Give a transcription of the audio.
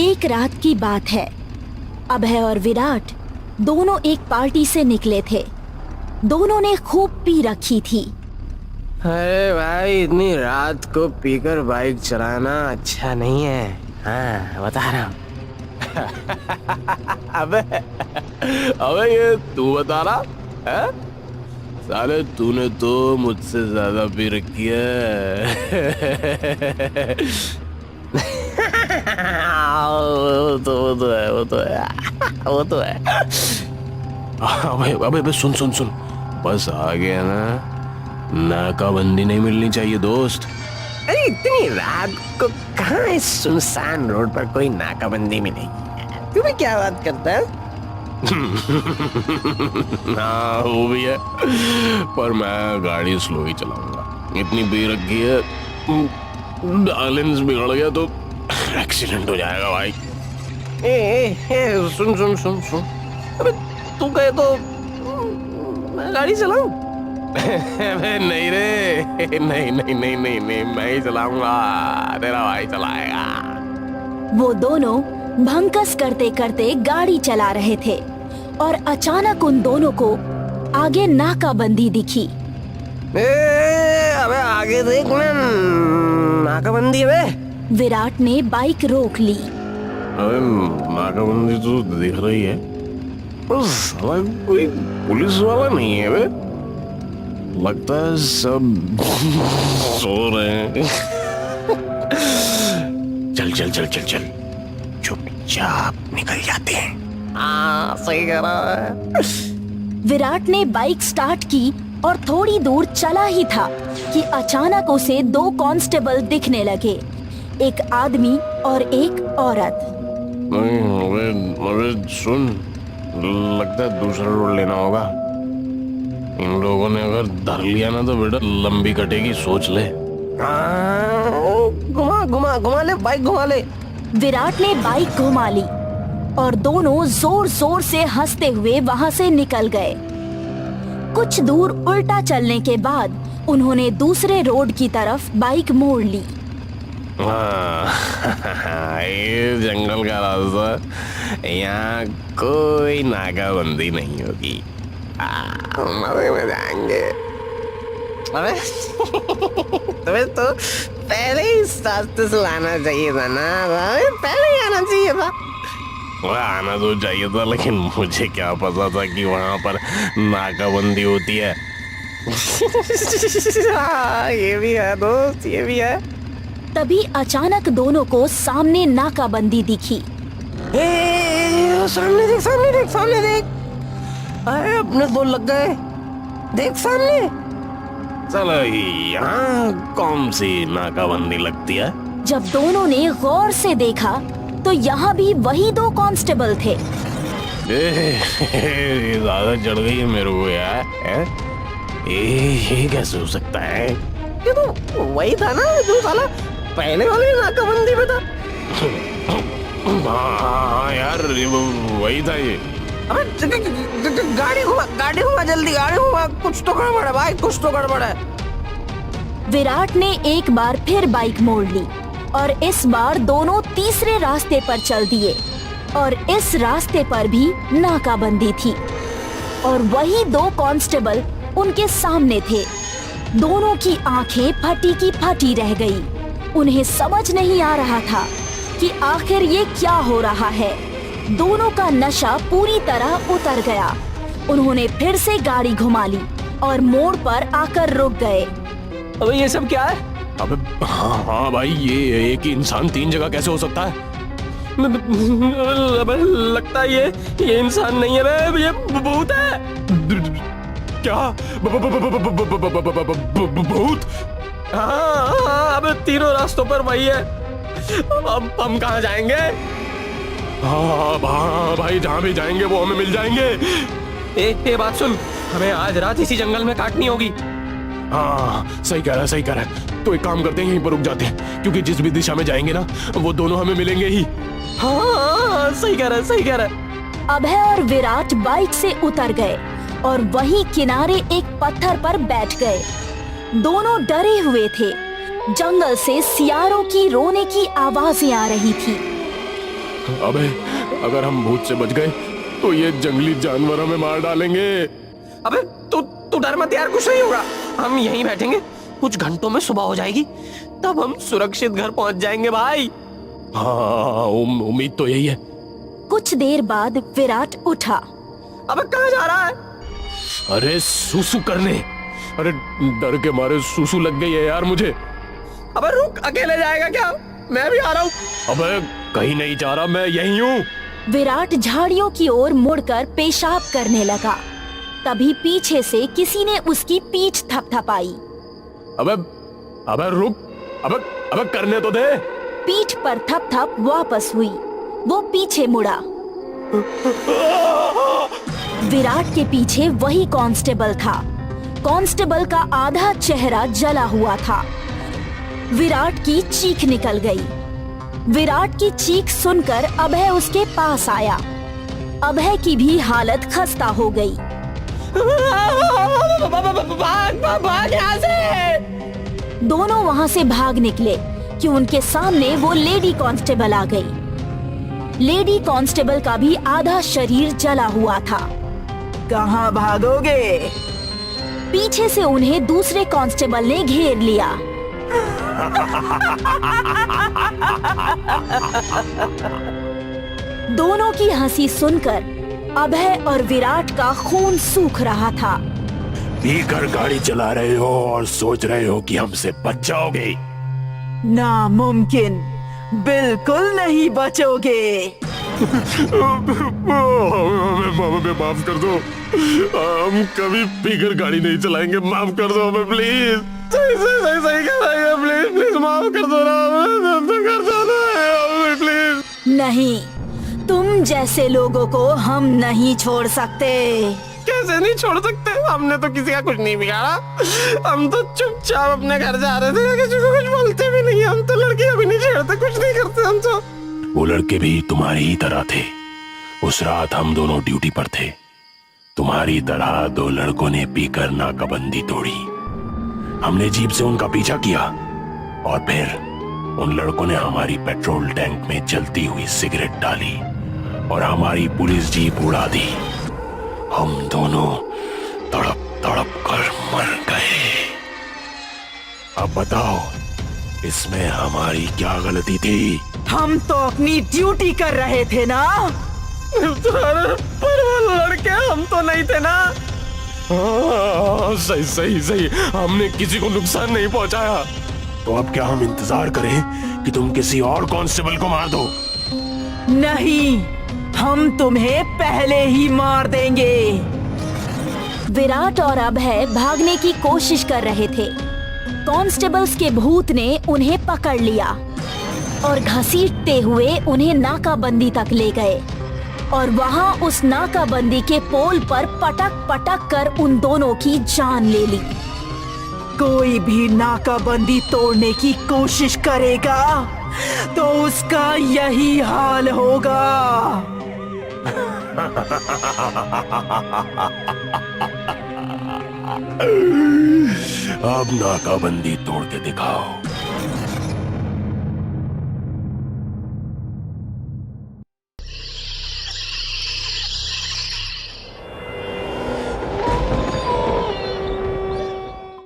एक रात की बात है। अभय और विराट दोनों एक पार्टी से निकले थे। दोनों ने खूब पी रखी थी। अरे भाई, इतनी रात को पीकर बाइक चलाना अच्छा नहीं है। हाँ, बता रहा हूँ। अबे ये तू बता रहा है? साले तूने तो मुझसे ज्यादा पी रखी है। वो तो है। अबे सुन सुन सुन, बस आ गया ना, नाकाबंदी नहीं मिलनी चाहिए दोस्त। अरे इतनी रात को कहाँ इस सुनसान रोड पर कोई नाकाबंदी मिलेगी? तुम्हें क्या बात करता है? हाँ वो भी है, पर मैं गाड़ी स्लो ही चलाऊंगा। इतनी पी रखी है, बैलेंस बिगड़ गया तो एक्सीडेंट हो जाएगा भाई। सुन सुन सुन सुन, अबे तू कहे तो मैं गाड़ी चलाऊं? नहीं रे, नहीं, मैं ही चलाऊंगा, तेरा भाई चलाएगा। वो दोनों भंकस करते करते गाड़ी चला रहे थे और अचानक उन दोनों को आगे नाकाबंदी दिखी। अबे आगे देख ना, नाकाबंदी है बे। विराट ने बाइक रोक ली। अबे नाकाबंदी तो दिख रही है, पर साला कोई पुलिस वाला नहीं है बे। लगता है सब सो रहे हैं। चल, चुपचाप निकल जाते हैं। हाँ सही कह रहा है। विराट ने बाइक स्टार्ट की और थोड़ी दूर चला ही था कि अचानक उसे दो कांस्टेबल दिखने लगे, एक आदमी और एक औरत। अबे सुन, लगता है दूसरा रोड लेना होगा। इन लोगों ने अगर धर लिया ना तो बेटा लंबी कटेगी, सोच ले। घुमा ले, बाइक घुमा ले। विराट ने बाइक घुमा ली और दोनों जोर जोर से हंसते हुए वहां से निकल गए। कुछ दूर उल्टा चलने के बाद उन्होंने दूसरे रोड की तरफ बाइक मोड़ ली। ये जंगल का रास्ता, यहाँ कोई नाकाबंदी नहीं होगी, मजे में जाएंगे। अबे तुम्हें तो पहले ही इस रास्ते से आना चाहिए था ना, पहले ही आना चाहिए था। वह आना तो चाहिए था, लेकिन मुझे क्या पता था कि वहाँ पर नाकाबंदी होती है। ये भी है दोस्त, ये भी है। तभी अचानक दोनों को सामने नाकाबंदी दिखी। सामने देख। अरे अपने दो लग गए, देख सामने। चलो, यहाँ कौन सी नाकाबंदी लगती है? जब दोनों ने गौर से देखा तो यहाँ भी वही दो कांस्टेबल थे। ज्यादा चढ़ गई है मेरे को यार। ये कैसे हो सकता है? ये तो वही था ना जो साला पहले वाले नाकाबंदी में था। हाँ यार, वही था ये। अबे गाड़ी घुमा जल्दी, गाड़ी घुमा। कुछ तो गड़बड़ है भाई, कुछ तो गड़बड़ है। विराट ने एक बार फिर बाइक मोड़ ली और इस बार दोनों तीसरे रास्ते पर चल दिए और इस रास्ते पर भी नाकाबंदी थी और वही दो कांस्टेबल उनके सामने थे। दोनों की आंखें फटी की फटी रह गई। उन्हें समझ नहीं आ रहा था कि आखिर ये क्या हो रहा है। दोनों का नशा पूरी तरह उतर गया। उन्होंने फिर से गाड़ी घुमा ली और मोड़ पर आकर रुक गए। अबे ये सब क्या है? अबे हाँ भाई, ये एक ही इंसान तीन जगह कैसे हो सकता है? लगता है ये इंसान नहीं है बे, ये भूत है। क्या? भूत? हाँ, अबे तीनों रास्तों पर वही है। अब हम कहाँ जाएंगे? हाँ भाई, जहाँ भी जाएंगे वो हमें मिल जाएंगे। ए बात सुन, हमें आज रात इसी जंगल में काटनी होगी। हाँ सही कह रहा है। तो एक काम करते हैं, यहीं पर रुक जाते हैं, क्योंकि जिस भी दिशा में जाएंगे ना वो दोनों हमें मिलेंगे ही। हाँ सही कह रहा है। अभय और विराट बाइक से उतर गए और वहीं किनारे एक पत्थर पर बैठ गए। दोनों डरे हुए थे। जंगल से सियारों की रोने की आवाजें आ रही थी। अबे अगर हम भूत से बच गए तो ये जंगली जानवर हमें मार डालेंगे। अबे तू तू डर मत यार, कुछ नहीं होगा। हम यहीं बैठेंगे, कुछ घंटों में सुबह हो जाएगी, तब हम सुरक्षित घर पहुंच जाएंगे भाई। हाँ उम्मीद तो यही है। कुछ देर बाद विराट उठा। अबे कहाँ जा रहा है? अरे सूसू करने। अरे डर के मारे सूसू लग गई है यार मुझे। अबे रुक, अकेले जाएगा क्या? मैं भी आ रहा हूँ। अबे कहीं नहीं जा रहा, मैं यही हूँ। विराट झाड़ियों की ओर मुड़कर पेशाब करने लगा। तभी पीछे से किसी ने उसकी पीठ थपथपाई। अबे अबे रुक, अबे अबे करने तो दे। पीठ पर थपथप वापस हुई। वो पीछे मुड़ा। विराट के पीछे वही कांस्टेबल था। कांस्टेबल का आधा चेहरा जला हुआ था। विराट की चीख निकल गई। विराट की चीख सुनकर अभय उसके पास आया। अभय की भी हालत खस्ता हो गई। भाग यहाँ से। दोनों वहां से भाग निकले कि उनके सामने वो लेडी कांस्टेबल आ गई। लेडी कांस्टेबल का भी आधा शरीर जला हुआ था। कहाँ भागोगे? पीछे से उन्हें दूसरे कांस्टेबल ने घेर लिया। दोनों की हंसी सुनकर अभय और विराट का खून सूख रहा था। पीकर गाड़ी चला रहे हो और सोच रहे हो कि हमसे बच जाओगे? नामुमकिन, बिल्कुल नहीं बचोगे। हमें माफ कर दो, हम कभी पीकर गाड़ी नहीं चलाएंगे। माफ कर दो हमें प्लीज। सही कह रहा है, प्लीज प्लीज माफ कर दो ना, हमें घर जाना है, हमें प्लीज। नहीं, तुम जैसे लोगों को हम नहीं छोड़ सकते। कैसे नहीं छोड़ सकते? हमने तो किसी का कुछ नहीं बिगाड़ा। हम तो चुपचाप अपने घर जा रहे थे, किसी को कुछ बोलते भी नहीं। हम तो लड़कियां भी नहीं छेड़ते, कुछ नहीं करते हम तो। वो लड़के भी तुम्हारी ही तरह थे। उस रात हम दोनों ड्यूटी पर थे। तुम्हारी तरह दो लड़कों ने पीकर नाकाबंदी तोड़ी। हमने जीप से उनका पीछा किया और फिर उन लड़कों ने हमारी पेट्रोल टैंक में जलती हुई सिगरेट डाली और हमारी पुलिस जीप उड़ा दी। हम दोनों तड़प तड़प कर मर गए। अब बताओ, इसमें हमारी क्या गलती थी? हम तो अपनी ड्यूटी कर रहे थे ना। पर वो लड़के हम तो नहीं थे ना। सही सही सही, हमने किसी को नुकसान नहीं पहुंचाया। तो अब क्या हम इंतजार करें कि तुम किसी और कांस्टेबल को मार दो? नहीं, हम तुम्हें पहले ही मार देंगे। विराट और अभय भागने की कोशिश कर रहे थे। कांस्टेबल्स के भूत ने उन्हें पकड़ लिया और घसीटते हुए उन्हें नाकाबंदी तक ले गए और वहां उस नाकाबंदी के पोल पर पटक पटक कर उन दोनों की जान ले ली। कोई भी नाकाबंदी तोड़ने की कोशिश करेगा तो उसका यही हाल होगा। अब नाकाबंदी तोड़ के दिखाओ।